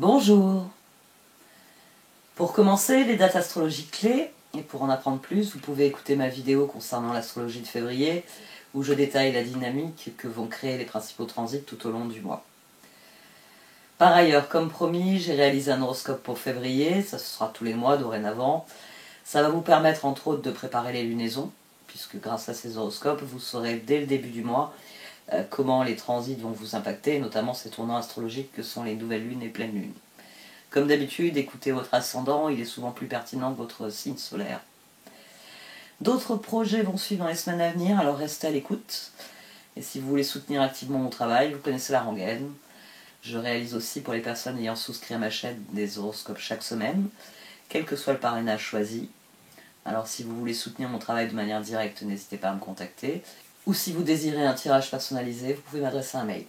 Bonjour. Pour commencer, les dates astrologiques clés, et pour en apprendre plus, vous pouvez écouter ma vidéo concernant l'astrologie de février, où je détaille la dynamique que vont créer les principaux transits tout au long du mois. Par ailleurs, comme promis, j'ai réalisé un horoscope pour février, ça ce sera tous les mois dorénavant. Ça va vous permettre entre autres de préparer les lunaisons, puisque grâce à ces horoscopes, vous saurez dès le début du mois comment les transits vont vous impacter, notamment ces tournants astrologiques que sont les nouvelles lunes et pleines lunes. Comme d'habitude, écoutez votre ascendant, il est souvent plus pertinent que votre signe solaire. D'autres projets vont suivre dans les semaines à venir, alors restez à l'écoute. Et si vous voulez soutenir activement mon travail, vous connaissez la rengaine. Je réalise aussi pour les personnes ayant souscrit à ma chaîne des horoscopes chaque semaine, quel que soit le parrainage choisi. Alors si vous voulez soutenir mon travail de manière directe, n'hésitez pas à me contacter. Ou si vous désirez un tirage personnalisé, vous pouvez m'adresser un mail.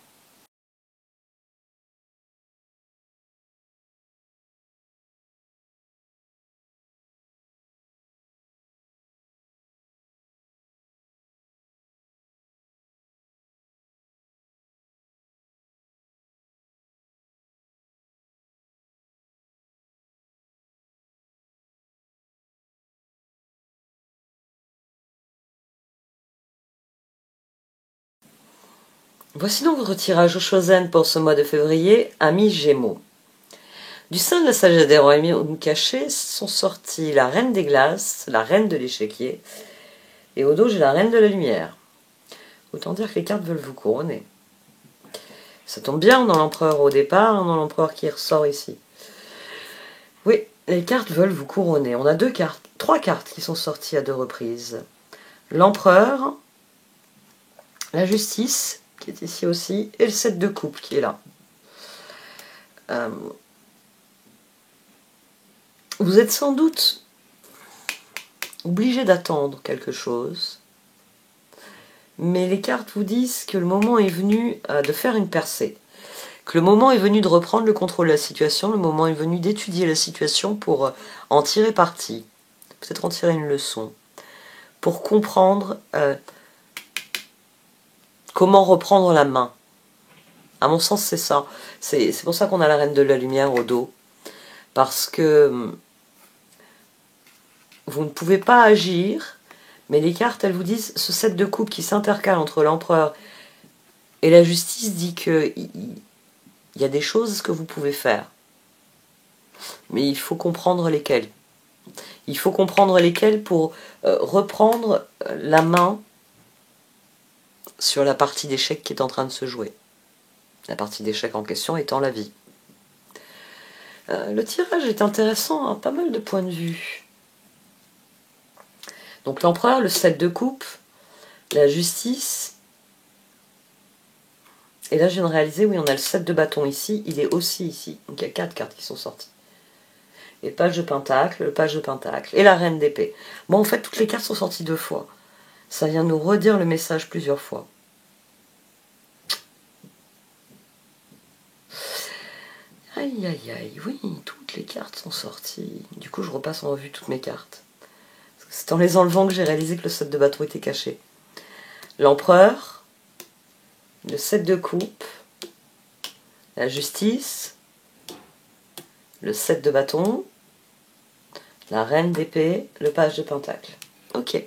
Voici donc votre tirage au Chosen pour ce mois de février, amis Gémeaux. Du sein de la sagesse des royaumes cachés sont sortis la reine des glaces, la reine de l'échiquier, et au dos j'ai la reine de la lumière. Autant dire que les cartes veulent vous couronner. Ça tombe bien, on a l'empereur au départ, on a l'empereur qui ressort ici. Oui, les cartes veulent vous couronner. On a trois cartes qui sont sorties à deux reprises. L'empereur, la justice, qui est ici aussi, et le 7 de coupe qui est là. Vous êtes sans doute obligé d'attendre quelque chose, mais les cartes vous disent que le moment est venu de faire une percée, que le moment est venu de reprendre le contrôle de la situation, le moment est venu d'étudier la situation pour en tirer parti, peut-être en tirer une leçon, pour comprendre comment reprendre la main. À mon sens, c'est ça. C'est pour ça qu'on a la reine de la lumière au dos. Parce que vous ne pouvez pas agir, mais les cartes, elles vous disent, ce 7 de coupe qui s'intercale entre l'empereur et la justice dit que il y a des choses que vous pouvez faire. Mais il faut comprendre lesquelles. Il faut comprendre lesquelles pour reprendre la main sur la partie d'échec qui est en train de se jouer. La partie d'échec en question étant la vie. Le tirage est intéressant à pas mal de points de vue. Donc l'empereur, le 7 de coupe, la justice. Et là, je viens de réaliser, oui, on a le 7 de bâton ici, il est aussi ici. Donc il y a 4 cartes qui sont sorties. Et page de pentacle, le page de pentacle, et la reine d'épée. Bon, en fait, toutes les cartes sont sorties 2 fois. Ça vient nous redire le message plusieurs fois. Aïe, aïe, aïe, oui, toutes les cartes sont sorties. Du coup, je repasse en revue toutes mes cartes. C'est en les enlevant que j'ai réalisé que le 7 de bâton était caché. L'empereur, le 7 de coupe, la justice, le 7 de bâton, la reine d'épée, le page de pentacle. Ok.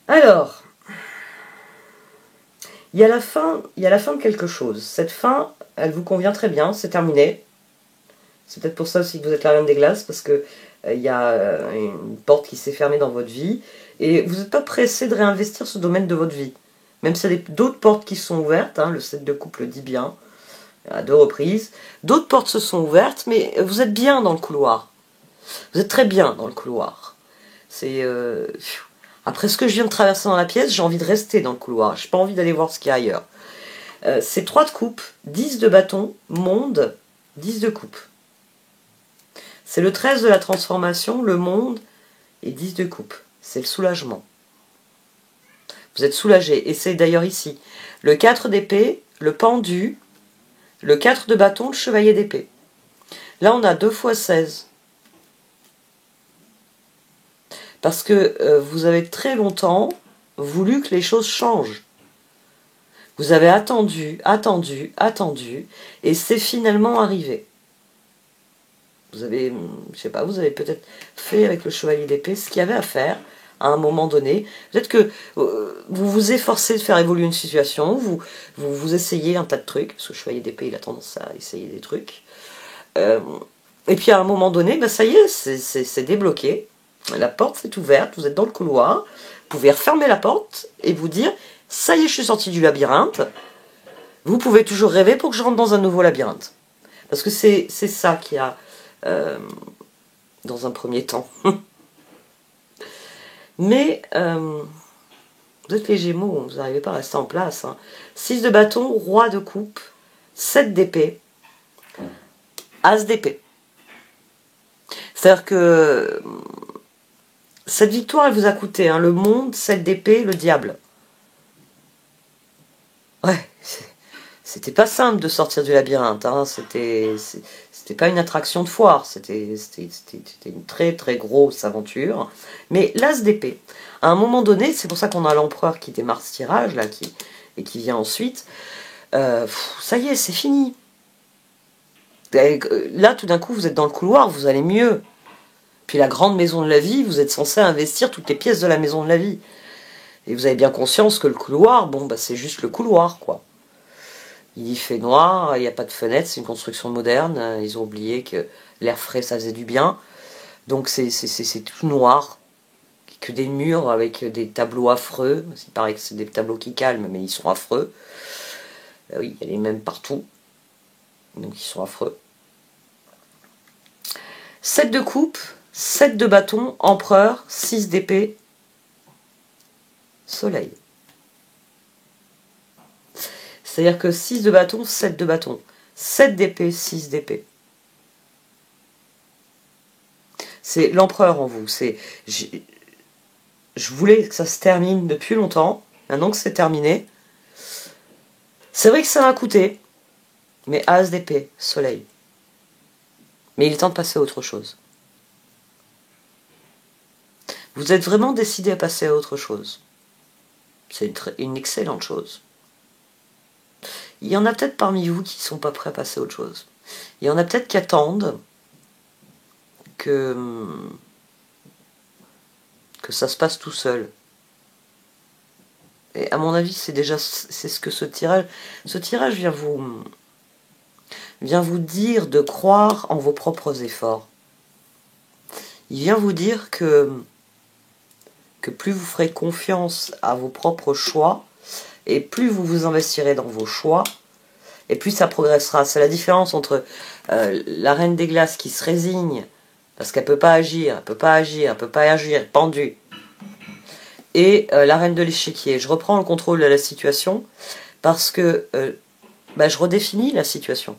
Alors, il y a la fin de quelque chose. Cette fin, elle vous convient très bien, c'est terminé. C'est peut-être pour ça aussi que vous êtes la reine des glaces, parce que il y a une porte qui s'est fermée dans votre vie, et vous n'êtes pas pressé de réinvestir ce domaine de votre vie. Même s'il y a d'autres portes qui sont ouvertes, hein, le 7 de coupe le dit bien, à 2 reprises. D'autres portes se sont ouvertes, mais vous êtes bien dans le couloir. Vous êtes très bien dans le couloir. C'est après ce que je viens de traverser dans la pièce, j'ai envie de rester dans le couloir. Je n'ai pas envie d'aller voir ce qu'il y a ailleurs. C'est 3 de coupe, 10 de bâton, monde, 10 de coupe. C'est le 13 de la transformation, le monde, et 10 de coupe. C'est le soulagement. Vous êtes soulagé. Et c'est d'ailleurs ici. Le 4 d'épée, le pendu, le 4 de bâton, le chevalier d'épée. Là, on a 2 fois 16. Parce que vous avez très longtemps voulu que les choses changent. Vous avez attendu, attendu, attendu, et c'est finalement arrivé. Vous avez, je sais pas, vous avez peut-être fait avec le chevalier d'épée ce qu'il y avait à faire à un moment donné. Peut-être que vous vous efforcez de faire évoluer une situation, vous essayez un tas de trucs, parce que le chevalier d'épée, il a tendance à essayer des trucs. Et puis à un moment donné, ben ça y est, c'est débloqué. La porte s'est ouverte, vous êtes dans le couloir, vous pouvez refermer la porte et vous dire, ça y est, je suis sorti du labyrinthe. Vous pouvez toujours rêver pour que je rentre dans un nouveau labyrinthe. Parce que c'est ça qu'il y a dans un premier temps. Mais vous êtes les Gémeaux, vous n'arrivez pas à rester en place. 6 de bâton, roi de coupe, 7 d'épée, as d'épée. C'est-à-dire que cette victoire, elle vous a coûté le monde, 7 d'épée, le diable. Ouais, c'était pas simple de sortir du labyrinthe. C'était pas une attraction de foire, c'était une très très grosse aventure. Mais l'as d'épée, à un moment donné, c'est pour ça qu'on a l'empereur qui démarre ce tirage là, et qui vient ensuite. Ça y est, c'est fini. Là, tout d'un coup, vous êtes dans le couloir, vous allez mieux. Puis la grande maison de la vie, vous êtes censé investir toutes les pièces de la maison de la vie. Et vous avez bien conscience que le couloir, bon, bah, c'est juste le couloir, quoi. Il y fait noir, il n'y a pas de fenêtre, c'est une construction moderne. Ils ont oublié que l'air frais, ça faisait du bien. Donc c'est tout noir. Que des murs avec des tableaux affreux. Il paraît que c'est des tableaux qui calment, mais ils sont affreux. Oui, il y a les mêmes partout. Donc ils sont affreux. 7 de coupe, 7 de bâton, empereur, 6 d'épée, soleil. C'est-à-dire que 6 de bâton, 7 de bâton. 7 d'épée, 6 d'épée. C'est l'empereur en vous. Je voulais que ça se termine depuis longtemps. Maintenant que c'est terminé. C'est vrai que ça a coûté. Mais as d'épée, soleil. Mais il est temps de passer à autre chose. Vous êtes vraiment décidé à passer à autre chose. C'est une excellente chose. Il y en a peut-être parmi vous qui ne sont pas prêts à passer à autre chose. Il y en a peut-être qui attendent que ça se passe tout seul. Et à mon avis, c'est ce que ce tirage vient vous dire de croire en vos propres efforts. Il vient vous dire que plus vous ferez confiance à vos propres choix, et plus vous vous investirez dans vos choix, et plus ça progressera. C'est la différence entre la reine des glaces qui se résigne, parce qu'elle ne peut pas agir, pendue, et la reine de l'échiquier. Je reprends le contrôle de la situation, parce que je redéfinis la situation.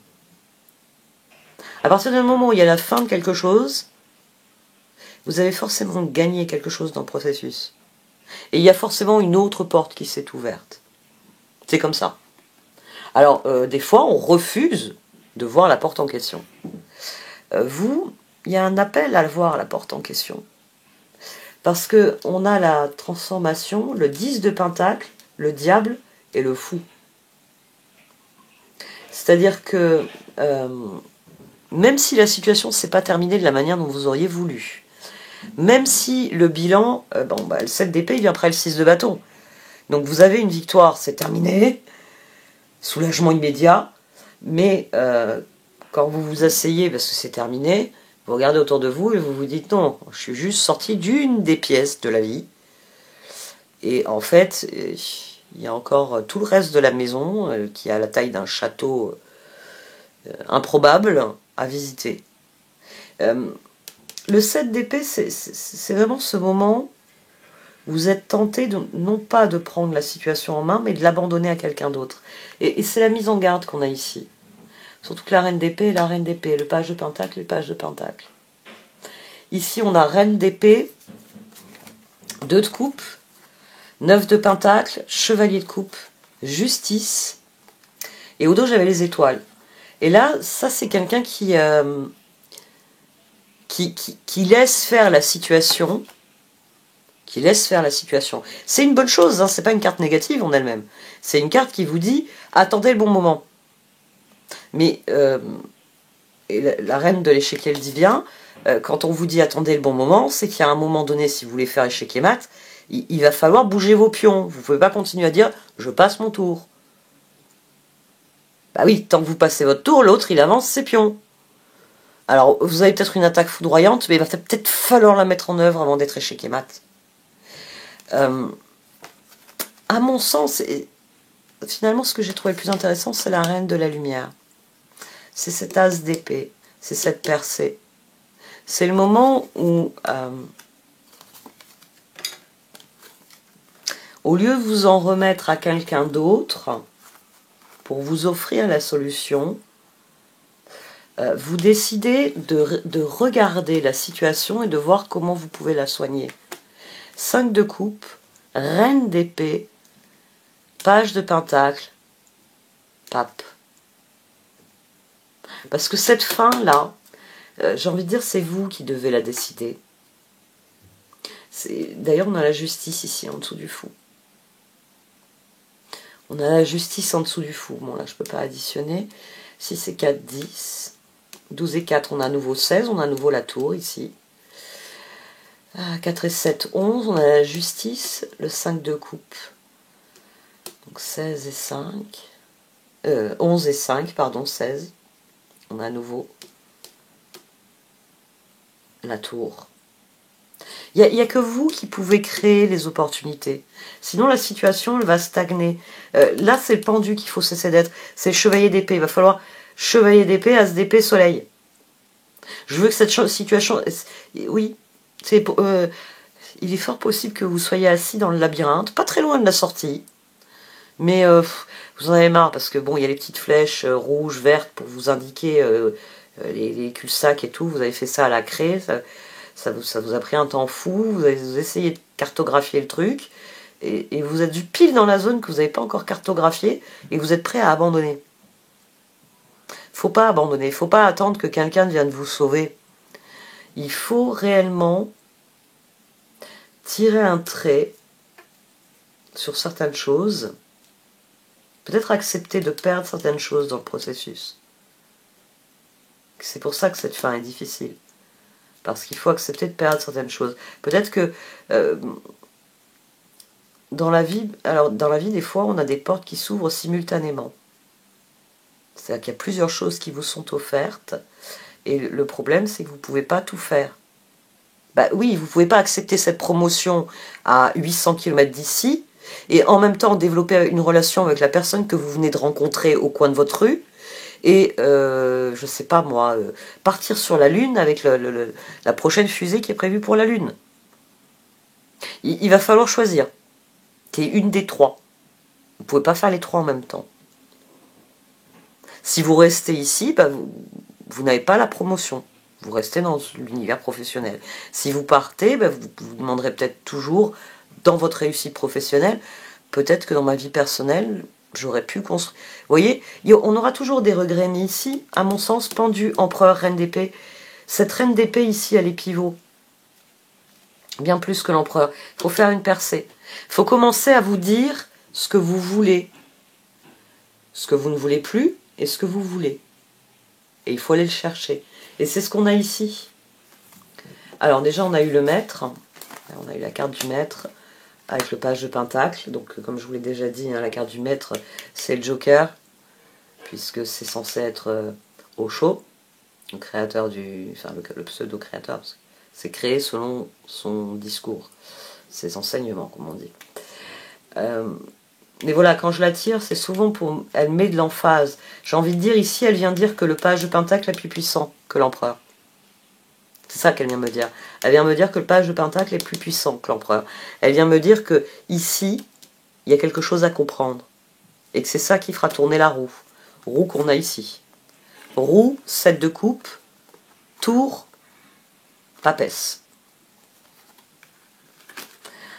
À partir du moment où il y a la fin de quelque chose, vous avez forcément gagné quelque chose dans le processus. Et il y a forcément une autre porte qui s'est ouverte. C'est comme ça. Alors, des fois, on refuse de voir la porte en question. Il y a un appel à voir la porte en question. Parce qu'on a la transformation, le 10 de pentacle, le diable et le fou. C'est-à-dire que, même si la situation ne s'est pas terminée de la manière dont vous auriez voulu, même si le bilan, le 7 d'épée vient après le 6 de bâton. Donc vous avez une victoire, c'est terminé, soulagement immédiat, mais quand vous vous asseyez, parce que c'est terminé, vous regardez autour de vous et vous vous dites non, je suis juste sorti d'une des pièces de la vie. Et en fait, il y a encore tout le reste de la maison qui a la taille d'un château improbable à visiter. Le 7 d'épée, c'est vraiment ce moment où vous êtes tenté non pas de prendre la situation en main, mais de l'abandonner à quelqu'un d'autre. Et c'est la mise en garde qu'on a ici. Surtout que la reine d'épée et la reine d'épée, le page de pentacle et le page de pentacle. Ici, on a reine d'épée, 2 de coupe, 9 de pentacle, chevalier de coupe, justice, et au dos, j'avais les étoiles. Et là, ça, c'est quelqu'un qui laisse faire la situation, qui laisse faire la situation. C'est une bonne chose, hein, c'est pas une carte négative en elle-même. C'est une carte qui vous dit « attendez le bon moment ». Mais la reine de l'échiquier le dit bien, quand on vous dit « attendez le bon moment », c'est qu'il y a un moment donné, si vous voulez faire échiquier mat, il va falloir bouger vos pions. Vous ne pouvez pas continuer à dire « je passe mon tour ». Bah oui, tant que vous passez votre tour, l'autre il avance ses pions. Alors, vous avez peut-être une attaque foudroyante, mais il va peut-être falloir la mettre en œuvre avant d'être échiquier mat. À mon sens, finalement, ce que j'ai trouvé le plus intéressant, c'est la reine de la lumière. C'est cet as d'épée, c'est cette percée. C'est le moment où, au lieu de vous en remettre à quelqu'un d'autre, pour vous offrir la solution, vous décidez de regarder la situation et de voir comment vous pouvez la soigner. 5 de coupe, reine d'épée, page de pentacle, pape. Parce que cette fin-là, j'ai envie de dire, c'est vous qui devez la décider. D'ailleurs, on a la justice ici, en dessous du fou. On a la justice en dessous du fou. Bon, là, je ne peux pas additionner. 6 et 4, 10. 12 et 4, on a à nouveau 16. On a à nouveau la tour, ici. 4 et 7, 11. On a la justice, le 5 de coupe. Donc 16 et 5. 11 et 5, pardon, 16. On a à nouveau la tour. Il n'y a que vous qui pouvez créer les opportunités. Sinon, la situation, elle va stagner. Là, c'est le pendu qu'il faut cesser d'être. C'est le chevalier d'épée. Il va falloir chevalier d'épée, as d'épée, soleil. Je veux que cette situation... Oui, il est fort possible que vous soyez assis dans le labyrinthe, pas très loin de la sortie. Mais vous en avez marre, parce que bon, il y a les petites flèches rouges, vertes, pour vous indiquer les cul-de-sac et tout. Vous avez fait ça à la craie, ça vous a pris un temps fou, vous avez essayé de cartographier le truc, et vous êtes du pile dans la zone que vous n'avez pas encore cartographiée, et vous êtes prêt à abandonner. Faut pas abandonner, il faut pas attendre que quelqu'un vienne vous sauver. Il faut réellement tirer un trait sur certaines choses, peut-être accepter de perdre certaines choses dans le processus. C'est pour ça que cette fin est difficile. Parce qu'il faut accepter de perdre certaines choses. Peut-être que dans la vie, des fois, on a des portes qui s'ouvrent simultanément. C'est-à-dire qu'il y a plusieurs choses qui vous sont offertes. Et le problème, c'est que vous ne pouvez pas tout faire. Bah oui, vous ne pouvez pas accepter cette promotion à 800 km d'ici et en même temps développer une relation avec la personne que vous venez de rencontrer au coin de votre rue et, je sais pas moi, partir sur la Lune avec la prochaine fusée qui est prévue pour la Lune. Il va falloir choisir. C'est une des trois. Vous ne pouvez pas faire les trois en même temps. Si vous restez ici, bah, vous n'avez pas la promotion. Vous restez dans l'univers professionnel. Si vous partez, bah, vous demanderez peut-être toujours, dans votre réussite professionnelle, peut-être que dans ma vie personnelle, j'aurais pu construire... Vous voyez, on aura toujours des regrets, mais ici, à mon sens, pendu, empereur, reine d'épée. Cette reine d'épée ici, elle est pivot. Bien plus que l'empereur. Il faut faire une percée. Il faut commencer à vous dire ce que vous voulez, ce que vous ne voulez plus et ce que vous voulez. Et il faut aller le chercher. Et c'est ce qu'on a ici. Alors déjà, on a eu le maître. On a eu la carte du maître avec le page de pentacle. Donc, comme je vous l'ai déjà dit, hein, la carte du maître, c'est le joker. Puisque c'est censé être Osho, le créateur enfin, le pseudo-créateur. C'est créé selon son discours. Ses enseignements, comme on dit. Mais voilà, quand je la tire, c'est souvent pour... Elle met de l'emphase. J'ai envie de dire, ici, elle vient dire que le page de pentacle est plus puissant que l'empereur. C'est ça qu'elle vient me dire. Elle vient me dire que le page de pentacle est plus puissant que l'empereur. Elle vient me dire que ici, il y a quelque chose à comprendre. Et que c'est ça qui fera tourner la roue. Roue qu'on a ici. Roue, 7 de coupe, tour, papesse.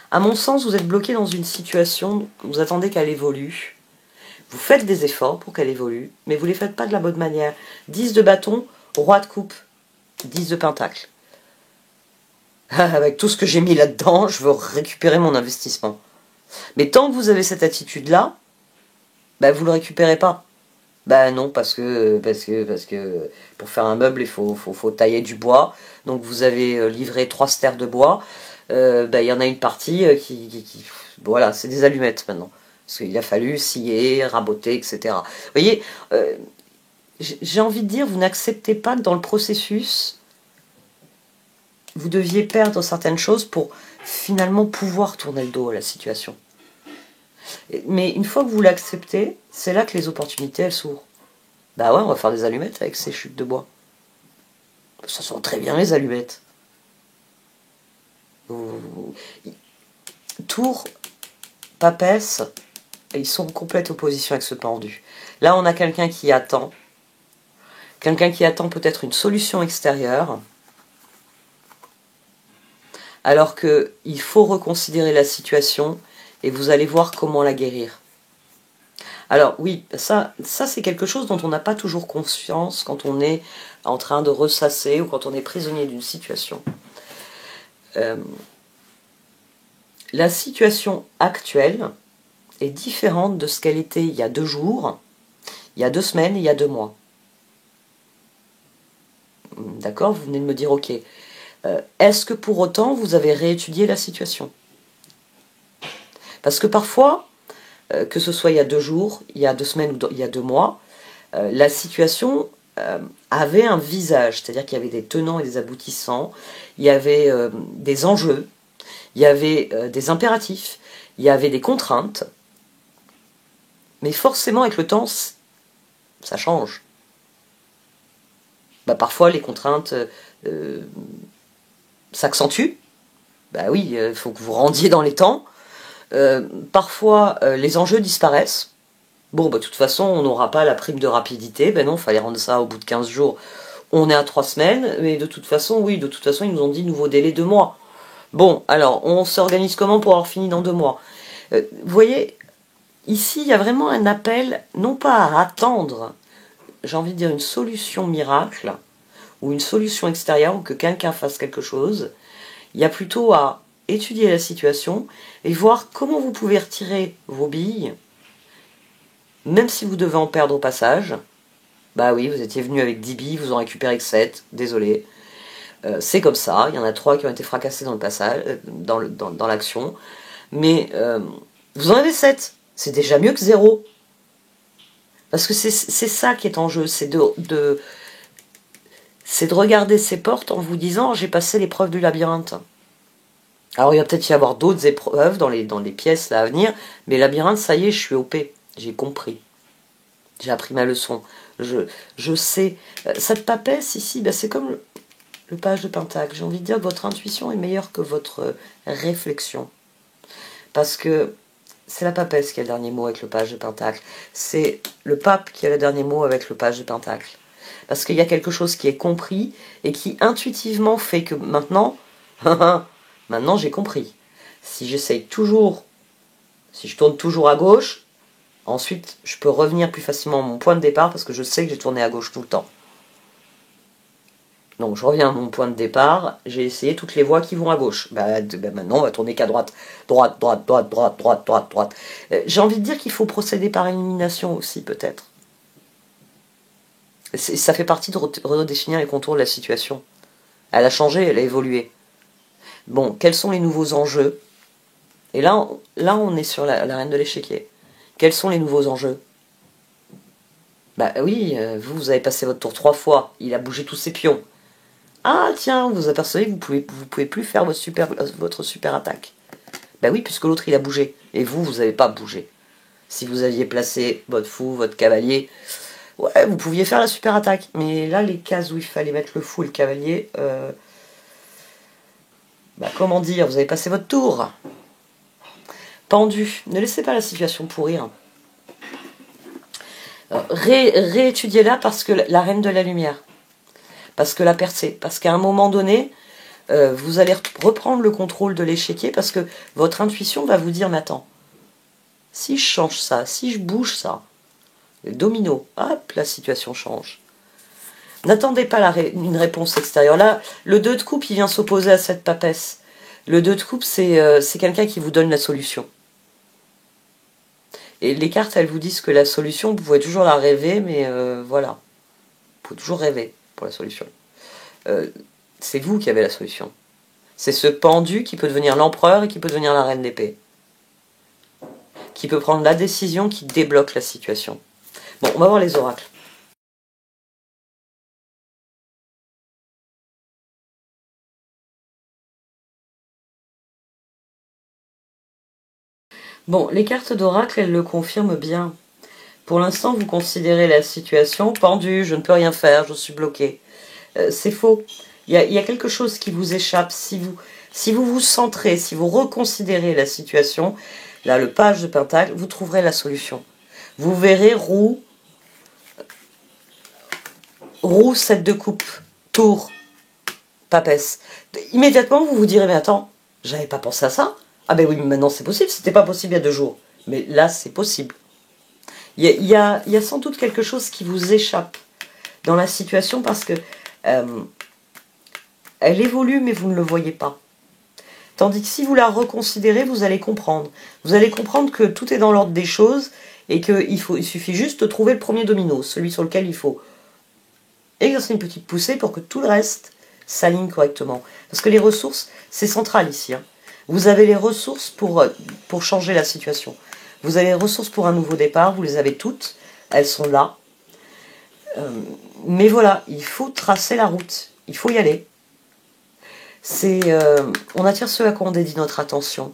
À mon sens, vous êtes bloqué dans une situation, vous attendez qu'elle évolue. Vous faites des efforts pour qu'elle évolue, mais vous ne les faites pas de la bonne manière. 10 de bâton, roi de coupe, 10 de pentacle. avec tout ce que j'ai mis là-dedans, je veux récupérer mon investissement. Mais tant que vous avez cette attitude-là, bah, vous ne le récupérez pas. Bah non, parce que pour faire un meuble, il faut tailler du bois. Donc vous avez livré 3 stères de bois. Bah, il y en a une partie voilà, c'est des allumettes maintenant. Parce qu'il a fallu scier, raboter, etc. Vous voyez, j'ai envie de dire, vous n'acceptez pas que dans le processus, vous deviez perdre certaines choses pour finalement pouvoir tourner le dos à la situation. Mais une fois que vous l'acceptez, c'est là que les opportunités, elles s'ouvrent. Bah ouais, on va faire des allumettes avec ces chutes de bois. Ça sent très bien les allumettes. Tours, Papesse, ils sont en complète opposition avec ce pendu. Là, on a quelqu'un qui attend. Quelqu'un qui attend peut-être une solution extérieure. Alors qu'il faut reconsidérer la situation et vous allez voir comment la guérir. Alors oui, ça c'est quelque chose dont on n'a pas toujours conscience quand on est en train de ressasser ou quand on est prisonnier d'une situation. La situation actuelle est différente de ce qu'elle était il y a 2 jours, il y a 2 semaines et il y a 2 mois. D'accord, vous venez de me dire ok. Est-ce que pour autant vous avez réétudié la situation? Parce que parfois, que ce soit il y a 2 jours, il y a 2 semaines ou il y a 2 mois, la situation avait un visage, c'est-à-dire qu'il y avait des tenants et des aboutissants, il y avait des enjeux, il y avait des impératifs, il y avait des contraintes, mais forcément avec le temps, ça change. Bah, parfois les contraintes s'accentuent, bah oui, il faut que vous rendiez dans les temps, parfois les enjeux disparaissent. Bon, bah, de toute façon, on n'aura pas la prime de rapidité. Ben non, il fallait rendre ça au bout de 15 jours. On est à 3 semaines, mais de toute façon, oui, de toute façon, ils nous ont dit nouveau délai 2 mois. Bon, alors, on s'organise comment pour avoir fini dans 2 mois? Vous voyez, ici, il y a vraiment un appel, non pas à attendre, j'ai envie de dire une solution miracle, ou une solution extérieure, ou que quelqu'un fasse quelque chose. Il y a plutôt à étudier la situation et voir comment vous pouvez retirer vos billes, même si vous devez en perdre au passage. Bah oui, vous étiez venu avec 10 billes, vous en récupérez que 7, désolé. C'est comme ça, il y en a 3 qui ont été fracassés dans le passage, dans l'action. Mais vous en avez 7, c'est déjà mieux que 0. Parce que c'est ça qui est en jeu, c'est de regarder ces portes en vous disant j'ai passé l'épreuve du labyrinthe. Alors il va peut-être y avoir d'autres épreuves dans les pièces là à venir, mais labyrinthe, ça y est, je suis OP, j'ai compris. J'ai appris ma leçon. Je sais. Cette papesse ici, bah, c'est comme le page de Pentacle. J'ai envie de dire que votre intuition est meilleure que votre réflexion. Parce que c'est la papesse qui a le dernier mot avec le page de Pentacle. C'est le pape qui a le dernier mot avec le page de Pentacle. Parce qu'il y a quelque chose qui est compris et qui intuitivement fait que maintenant, maintenant j'ai compris. Si j'essaye toujours, si je tourne toujours à gauche, ensuite, je peux revenir plus facilement à mon point de départ parce que je sais que j'ai tourné à gauche tout le temps. Donc je reviens à mon point de départ, j'ai essayé toutes les voies qui vont à gauche. Maintenant, on va tourner qu'à droite. Droite, droite, droite, droite, droite, droite, droite. J'ai envie de dire qu'il faut procéder par élimination aussi, peut-être. Ça fait partie de redéfinir les contours de la situation. Elle a changé, elle a évolué. Bon, quels sont les nouveaux enjeux? Et là, on est sur la reine de l'échiquier. Quels sont les nouveaux enjeux? Bah oui, vous avez passé votre tour 3 fois, il a bougé tous ses pions. Ah tiens, vous vous apercevez que vous pouvez plus faire votre super attaque. Bah oui, puisque l'autre il a bougé, et vous n'avez pas bougé. Si vous aviez placé votre fou, votre cavalier, ouais, vous pouviez faire la super attaque. Mais là, les cases où il fallait mettre le fou et le cavalier, bah comment dire, vous avez passé votre tour. Pendu, ne laissez pas la situation pourrir. Réétudiez-la parce que la reine de la lumière, parce que la percée, parce qu'à un moment donné, vous allez reprendre le contrôle de l'échiquier parce que votre intuition va vous dire, mais attends, si je change ça, si je bouge ça, le domino, hop, la situation change. N'attendez pas une réponse extérieure. Là, le 2 de coupe, il vient s'opposer à cette papesse. Le 2 de coupe, c'est quelqu'un qui vous donne la solution. Et les cartes, elles vous disent que la solution, vous pouvez toujours la rêver, mais voilà. Vous pouvez toujours rêver pour la solution. C'est vous qui avez la solution. C'est ce pendu qui peut devenir l'empereur et qui peut devenir la reine d'épée. Qui peut prendre la décision qui débloque la situation. Bon, on va voir les oracles. Bon, les cartes d'oracle, elles le confirment bien. Pour l'instant, vous considérez la situation pendue, je ne peux rien faire, je suis bloqué. C'est faux. Il y a quelque chose qui vous échappe. Si vous vous centrez, si vous reconsidérez la situation, là, le page de Pentacle, vous trouverez la solution. Vous verrez roue, 7 de coupe, tour, papesse. Immédiatement, vous vous direz, mais attends, j'avais pas pensé à ça. Ah ben oui, mais maintenant c'est possible, c'était pas possible il y a 2 jours. Mais là, c'est possible. Il y a sans doute quelque chose qui vous échappe dans la situation parce que elle évolue, mais vous ne le voyez pas. Tandis que si vous la reconsidérez, vous allez comprendre. Vous allez comprendre que tout est dans l'ordre des choses et qu'il suffit juste de trouver le premier domino, celui sur lequel il faut exercer une petite poussée pour que tout le reste s'aligne correctement. Parce que les ressources, c'est central ici. Hein. Vous avez les ressources pour changer la situation. Vous avez les ressources pour un nouveau départ, vous les avez toutes, elles sont là. Mais voilà, il faut tracer la route, il faut y aller. On attire ce à quoi on dédie notre attention.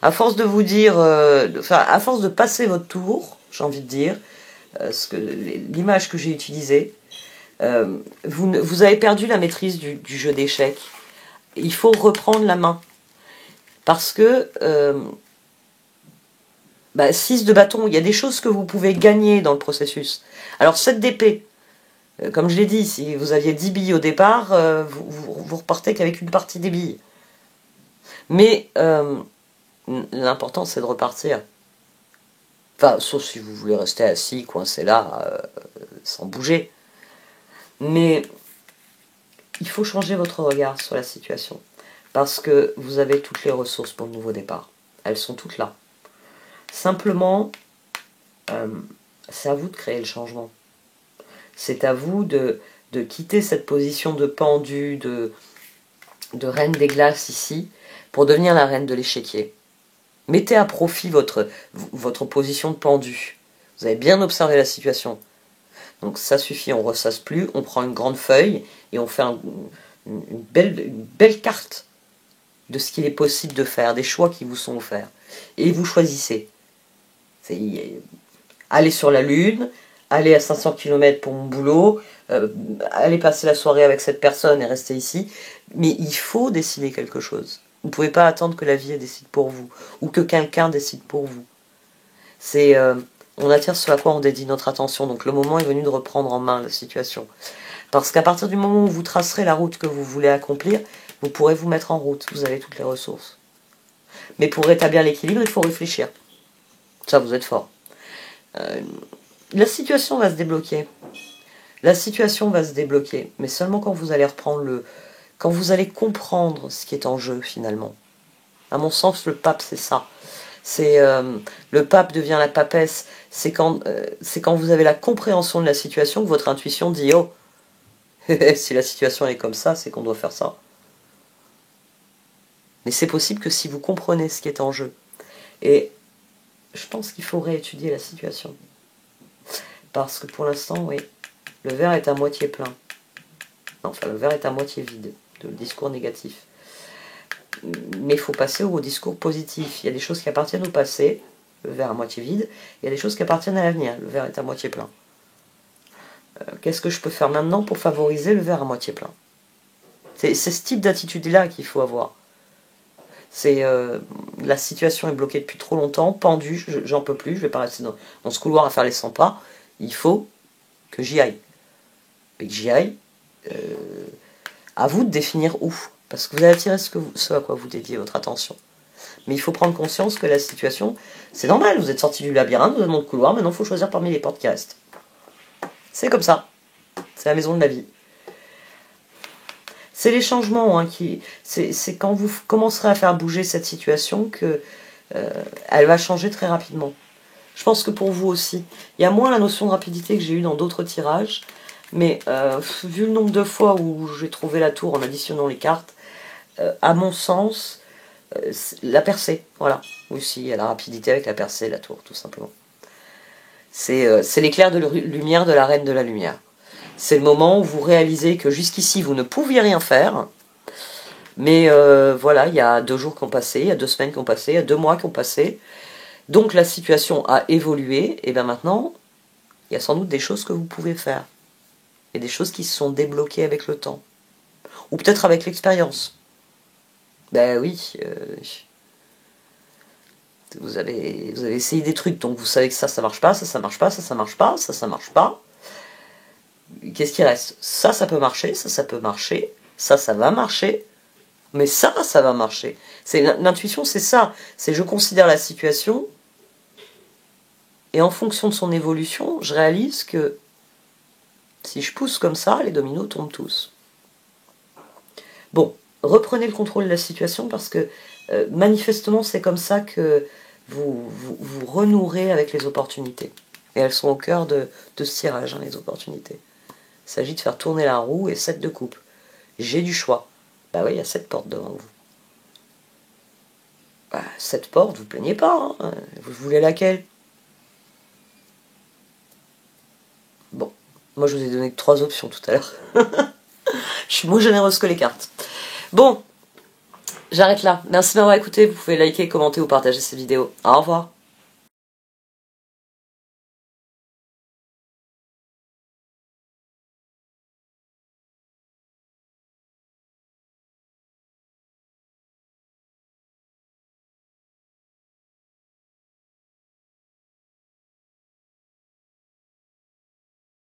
À force de vous dire, à force de passer votre tour, j'ai envie de dire, l'image que j'ai utilisée, vous avez perdu la maîtrise du jeu d'échecs. Il faut reprendre la main. Parce que 6 de bâton, il y a des choses que vous pouvez gagner dans le processus. Alors 7 d'épée, comme je l'ai dit, si vous aviez 10 billes au départ, vous repartez qu'avec une partie des billes. Mais l'important c'est de repartir. Enfin, sauf si vous voulez rester assis, coincé là, sans bouger. Mais il faut changer votre regard sur la situation. Parce que vous avez toutes les ressources pour le nouveau départ. Elles sont toutes là. Simplement, c'est à vous de créer le changement. C'est à vous de quitter cette position de pendu, de reine des glaces ici, pour devenir la reine de l'échiquier. Mettez à profit votre position de pendu. Vous avez bien observé la situation. Donc ça suffit, on ne ressasse plus, on prend une grande feuille et on fait une belle carte de ce qu'il est possible de faire, des choix qui vous sont offerts. Et vous choisissez. Aller sur la Lune, aller à 500 km pour mon boulot, aller passer la soirée avec cette personne et rester ici. Mais il faut décider quelque chose. Vous ne pouvez pas attendre que la vie décide pour vous, ou que quelqu'un décide pour vous. On attire ce à quoi on dédie notre attention. Donc le moment est venu de reprendre en main la situation. Parce qu'à partir du moment où vous tracerez la route que vous voulez accomplir, vous pourrez vous mettre en route. Vous avez toutes les ressources. Mais pour rétablir l'équilibre, il faut réfléchir. Ça, vous êtes fort. La situation va se débloquer. La situation va se débloquer. Mais seulement quand vous allez reprendre quand vous allez comprendre ce qui est en jeu, finalement. À mon sens, le pape, c'est ça. Le pape devient la papesse. C'est quand vous avez la compréhension de la situation que votre intuition dit « Oh, si la situation est comme ça, c'est qu'on doit faire ça. » Mais c'est possible que si vous comprenez ce qui est en jeu. Et je pense qu'il faut réétudier la situation. Parce que pour l'instant, oui, le verre est à moitié plein. Non, enfin, le verre est à moitié vide, le discours négatif. Mais il faut passer au discours positif. Il y a des choses qui appartiennent au passé, le verre à moitié vide. Il y a des choses qui appartiennent à l'avenir, le verre est à moitié plein. Qu'est-ce que je peux faire maintenant pour favoriser le verre à moitié plein? C'est ce type d'attitude-là qu'il faut avoir. La situation est bloquée depuis trop longtemps, pendue, j'en peux plus, je vais pas rester dans ce couloir à faire les 100 pas. Il faut que j'y aille. Et que j'y aille, à vous de définir où. Parce que vous allez attirer ce à quoi vous dédiez votre attention. Mais il faut prendre conscience que la situation, c'est normal, vous êtes sorti du labyrinthe, vous êtes dans le couloir, maintenant il faut choisir parmi les portes qui restent. C'est comme ça. C'est la maison de la vie. C'est les changements, hein, c'est quand vous commencerez à faire bouger cette situation que elle va changer très rapidement. Je pense que pour vous aussi. Il y a moins la notion de rapidité que j'ai eu dans d'autres tirages, mais vu le nombre de fois où j'ai trouvé la tour en additionnant les cartes, à mon sens, la percée, voilà. Aussi, il y a la rapidité avec la percée, la tour, tout simplement. C'est l'éclair de lumière de la reine de la lumière. C'est le moment où vous réalisez que jusqu'ici, vous ne pouviez rien faire. Mais voilà, il y a 2 jours qui ont passé, il y a 2 semaines qui ont passé, il y a 2 mois qui ont passé. Donc la situation a évolué. Et bien maintenant, il y a sans doute des choses que vous pouvez faire. Et des choses qui se sont débloquées avec le temps. Ou peut-être avec l'expérience. Ben oui. Vous avez essayé des trucs, donc vous savez que ça marche pas, ça marche pas, ça marche pas, ça marche pas. Qu'est-ce qui reste? Ça peut marcher, ça peut marcher, ça va marcher, mais ça va marcher. L'intuition, c'est ça. C'est je considère la situation, et en fonction de son évolution, je réalise que si je pousse comme ça, les dominos tombent tous. Bon, reprenez le contrôle de la situation, parce que manifestement, c'est comme ça que vous renouerez avec les opportunités. Et elles sont au cœur de ce tirage, hein, les opportunités. Il s'agit de faire tourner la roue et 7 de coupe. J'ai du choix. Bah oui, il y a 7 portes devant vous. Bah, 7 portes, vous ne plaignez pas. Hein. Vous voulez laquelle? Bon, moi je vous ai donné que 3 options tout à l'heure. Je suis moins généreuse que les cartes. Bon, j'arrête là. Merci de m'avoir écouté. Vous pouvez liker, commenter ou partager cette vidéo. Au revoir.